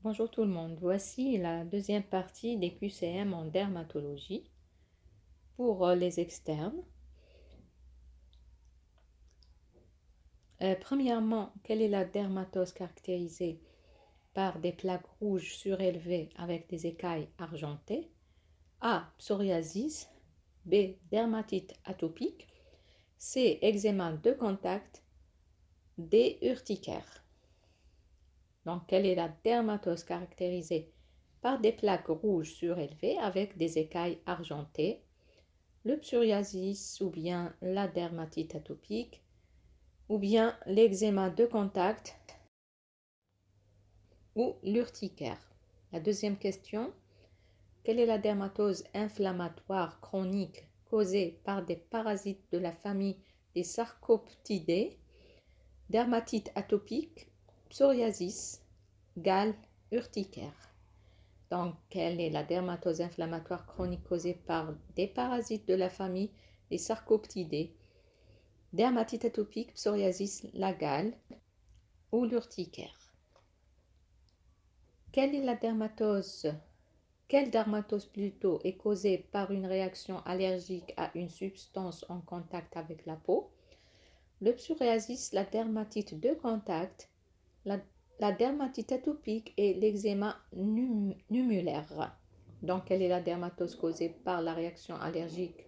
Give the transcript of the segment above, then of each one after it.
Bonjour tout le monde, voici la deuxième partie des QCM en dermatologie pour les externes. Premièrement, quelle est la dermatose caractérisée par des plaques rouges surélevées avec des écailles argentées? A. Psoriasis. B. Dermatite atopique. C. Eczéma de contact. D. Urticaire. Donc, quelle est la dermatose caractérisée par des plaques rouges surélevées avec des écailles argentées? Le psoriasis ou bien la dermatite atopique ou bien l'eczéma de contact ou l'urticaire. La deuxième question, quelle est la dermatose inflammatoire chronique causée par des parasites de la famille des Sarcoptidae? Dermatite atopique, psoriasis, gale, urticaire. Donc, quelle est la dermatose inflammatoire chronique causée par des parasites de la famille des Sarcoptidae? Dermatite atopique, psoriasis, la gale ou l'urticaire. Quelle dermatose plutôt est causée par une réaction allergique à une substance en contact avec la peau? Le psoriasis, la dermatite de contact, la dermatite atopique et l'eczéma numulaire. Donc, quelle est la dermatose causée par la réaction allergique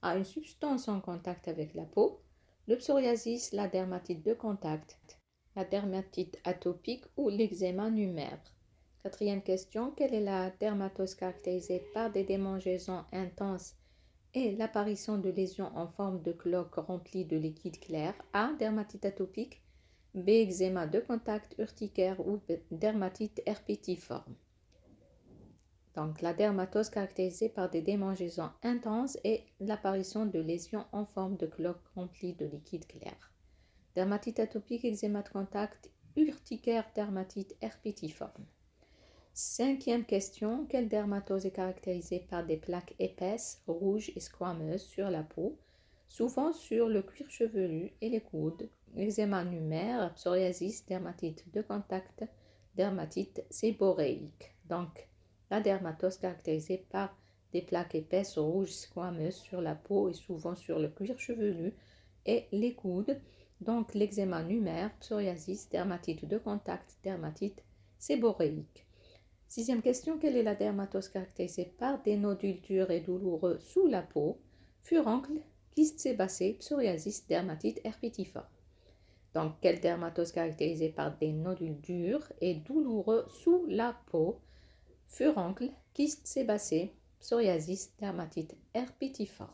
à une substance en contact avec la peau? Le psoriasis, la dermatite de contact, la dermatite atopique ou l'eczéma numulaire. Quatrième question, quelle est la dermatose caractérisée par des démangeaisons intenses et l'apparition de lésions en forme de cloques remplies de liquide clair? A. Dermatite atopique. B. Eczéma de contact, urticaire ou dermatite herpétiforme. Donc, la dermatose caractérisée par des démangeaisons intenses et l'apparition de lésions en forme de cloques remplies de liquide clair. Dermatite atopique, eczéma de contact, urticaire, dermatite herpétiforme. Cinquième question, quelle dermatose est caractérisée par des plaques épaisses, rouges et squameuses sur la peau, souvent sur le cuir chevelu et les coudes? Eczéma numère, psoriasis, dermatite de contact, dermatite séboréique. Donc, la dermatose caractérisée par des plaques épaisses, rouges, squameuses sur la peau et souvent sur le cuir chevelu et les coudes. Donc, l'eczéma numère, psoriasis, dermatite de contact, dermatite séboréique. Sixième question, quelle est la dermatose caractérisée par des nodules durs et douloureux sous la peau? Furoncles, kyste sébacé, psoriasis, dermatite herpétiforme. Donc, quelle dermatose caractérisée par des nodules durs et douloureux sous la peau? Furoncles, kyste sébacé, psoriasis, dermatite herpétiforme.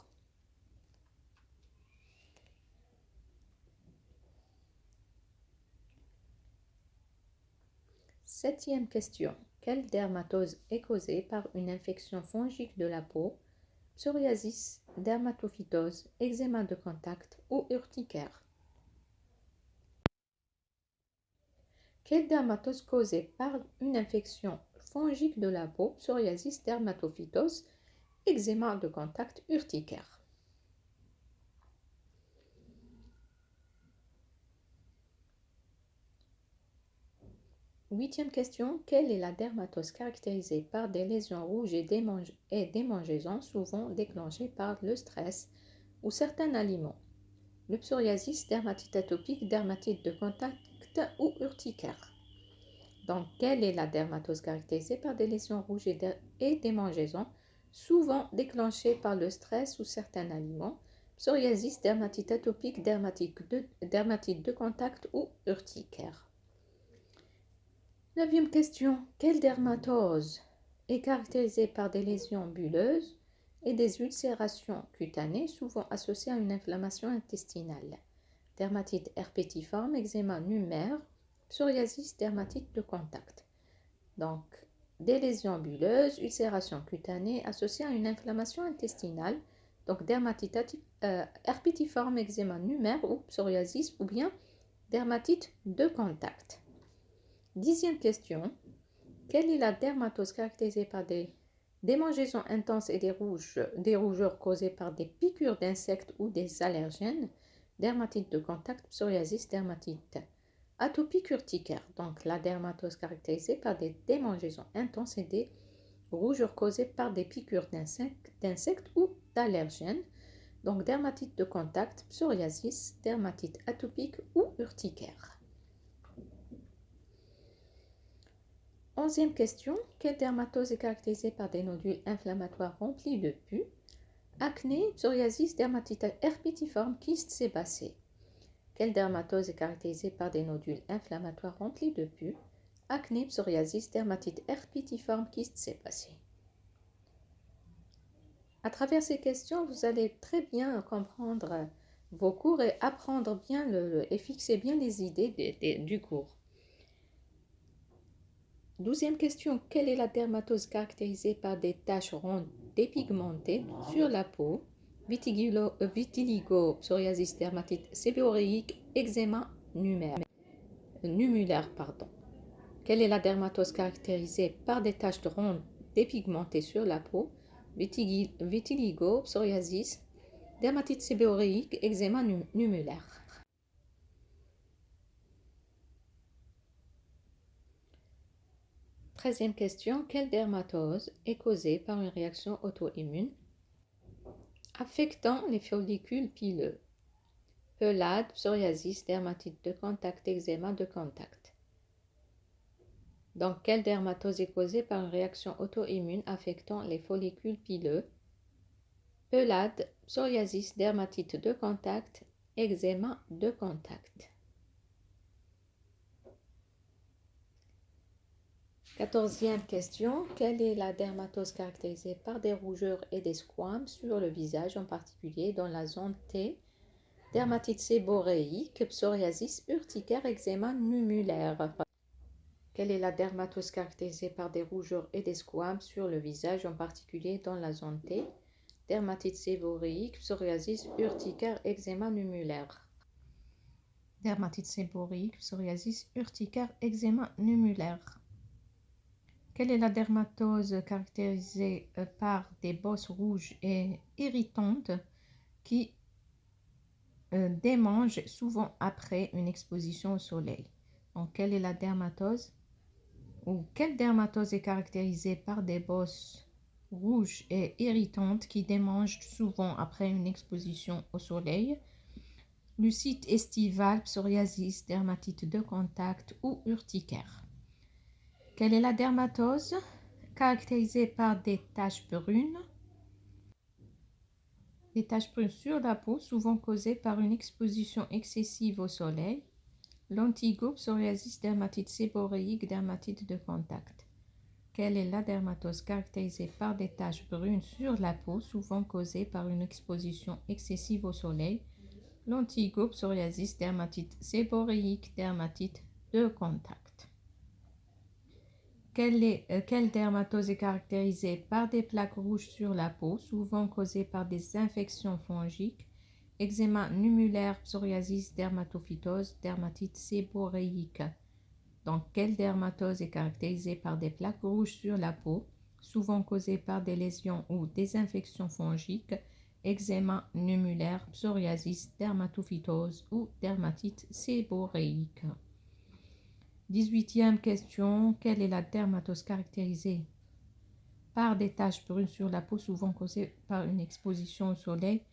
Septième question. Quelle dermatose est causée par une infection fongique de la peau? Psoriasis, dermatophytose, eczéma de contact ou urticaire. Quelle dermatose causée par une infection fongique de la peau? Psoriasis, dermatophytose, eczéma de contact, urticaire. Huitième question, quelle est la dermatose caractérisée par des lésions rouges et démangeaisons souvent déclenchées par le stress ou certains aliments? Le psoriasis, dermatite atopique, dermatite de contact ou urticaire. Donc, quelle est la dermatose caractérisée par des lésions rouges et démangeaisons souvent déclenchées par le stress ou certains aliments? Psoriasis, dermatite atopique, dermatite de contact ou urticaire. Neuvième question. Quelle dermatose est caractérisée par des lésions bulleuses et des ulcérations cutanées souvent associées à une inflammation intestinale? Dermatite herpétiforme, eczéma numère, psoriasis, dermatite de contact. Donc, des lésions bulleuses, ulcération cutanée associée à une inflammation intestinale, donc dermatite herpétiforme, eczéma numère ou psoriasis ou bien dermatite de contact. Dixième question, quelle est la dermatose caractérisée par des démangeaisons intenses et des rougeurs causées par des piqûres d'insectes ou des allergènes? Dermatite de contact, psoriasis, dermatite atopique urticaire. Donc, la dermatose caractérisée par des démangeaisons intenses et des rougeurs causées par des piqûres d'insectes ou d'allergènes. Donc, dermatite de contact, psoriasis, dermatite atopique ou urticaire. 11e question. Quelle dermatose est caractérisée par des nodules inflammatoires remplis de pus? Acné, psoriasis, dermatite herpétiforme, kyste sébacée. Quelle dermatose est caractérisée par des nodules inflammatoires remplis de pus? Acné, psoriasis, dermatite herpétiforme, kyste sébacée. À travers ces questions, vous allez très bien comprendre vos cours et apprendre bien et fixer bien les idées du cours. 12e question. Quelle est la dermatose caractérisée par des taches rondes dépigmentées sur la peau? Vitiligo, psoriasis, dermatite séborréique, eczéma numulaire. Quelle est la dermatose caractérisée par des taches rondes dépigmentées sur la peau? Vitiligo, psoriasis, dermatite séborréique, eczéma numulaire. 13e question. Quelle dermatose est causée par une réaction auto-immune affectant les follicules pileux? Pelade, psoriasis, dermatite de contact, eczéma de contact. Donc, quelle dermatose est causée par une réaction auto-immune affectant les follicules pileux? Pelade, psoriasis, dermatite de contact, eczéma de contact. 14e question. Quelle est la dermatose caractérisée par des rougeurs et des squames sur le visage, en particulier dans la zone T? Dermatite séborréique, psoriasis, urticaire, eczéma numulaire. Quelle est la dermatose caractérisée par des rougeurs et des squames sur le visage, en particulier dans la zone T? Dermatite séborréique, psoriasis, urticaire, eczéma numulaire. Dermatite séborréique, psoriasis, urticaire, eczéma numulaire. Quelle est la dermatose caractérisée par des bosses rouges et irritantes qui démangent souvent après une exposition au soleil? Donc, quelle est la dermatose ou quelle dermatose est caractérisée par des bosses rouges et irritantes qui démangent souvent après une exposition au soleil? Lucite estivale, psoriasis, dermatite de contact ou urticaire. Quelle est la dermatose caractérisée par des taches brunes? Des taches brunes sur la peau, souvent causées par une exposition excessive au soleil. Lentigo, psoriasis, dermatite séborréique, dermatite de contact. Quelle est la dermatose caractérisée par des taches brunes sur la peau, souvent causées par une exposition excessive au soleil? Lentigo, psoriasis, dermatite séborréique, dermatite de contact. Quelle dermatose est caractérisée par des plaques rouges sur la peau, souvent causées par des infections fongiques? Eczéma numulaire, psoriasis, dermatophytose, dermatite séborréique. Donc, quelle dermatose est caractérisée par des plaques rouges sur la peau, souvent causées par des lésions ou des infections fongiques? Eczéma numulaire, psoriasis, dermatophytose ou dermatite séborréique. 18e question. Quelle est la dermatose caractérisée par des taches brunes sur la peau, souvent causées par une exposition au soleil?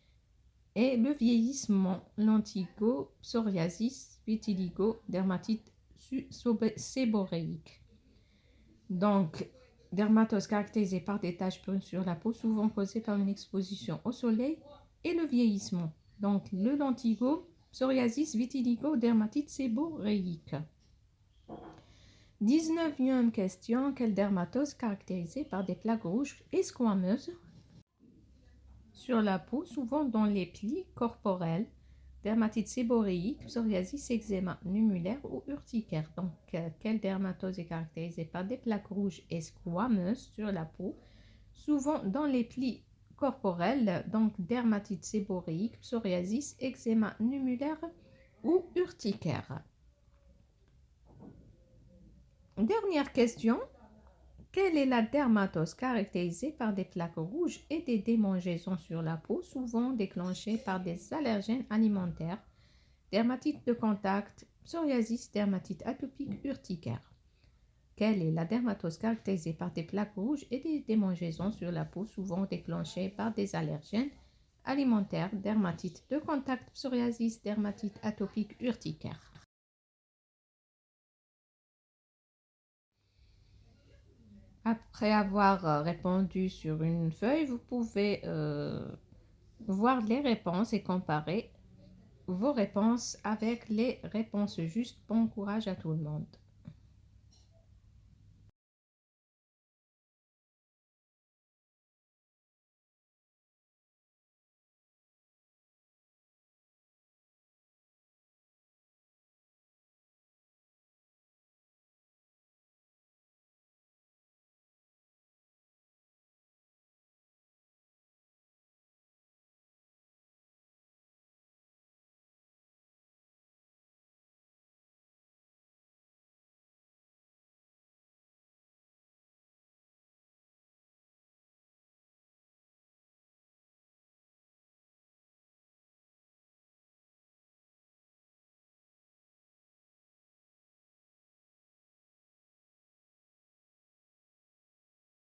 Et le vieillissement, lentigo, psoriasis, vitiligo, dermatite séborréique. Donc, dermatose caractérisée par des taches brunes sur la peau, souvent causées par une exposition au soleil et le vieillissement. Donc, le lentigo, psoriasis, vitiligo, dermatite séborréique. 19e question. Quelle dermatose caractérisée par des plaques rouges et squameuses sur la peau, souvent dans les plis corporels? Dermatite séborréique, psoriasis, eczéma numulaire ou urticaire. Donc, quelle dermatose est caractérisée par des plaques rouges et squameuses sur la peau, souvent dans les plis corporels? Donc, dermatite séborréique, psoriasis, eczéma numulaire ou urticaire. Dernière question. Quelle est la dermatose caractérisée par des plaques rouges et des démangeaisons sur la peau, souvent déclenchées par des allergènes alimentaires? Dermatite de contact, Psoriasis, dermatite atopique, urticaire. Quelle est la dermatose caractérisée par des plaques rouges et des démangeaisons sur la peau, souvent déclenchées par des allergènes alimentaires, dermatite de contact, psoriasis, dermatite atopique, urticaire. Après avoir répondu sur une feuille, vous pouvez voir les réponses et comparer vos réponses avec les réponses justes. Bon courage à tout le monde.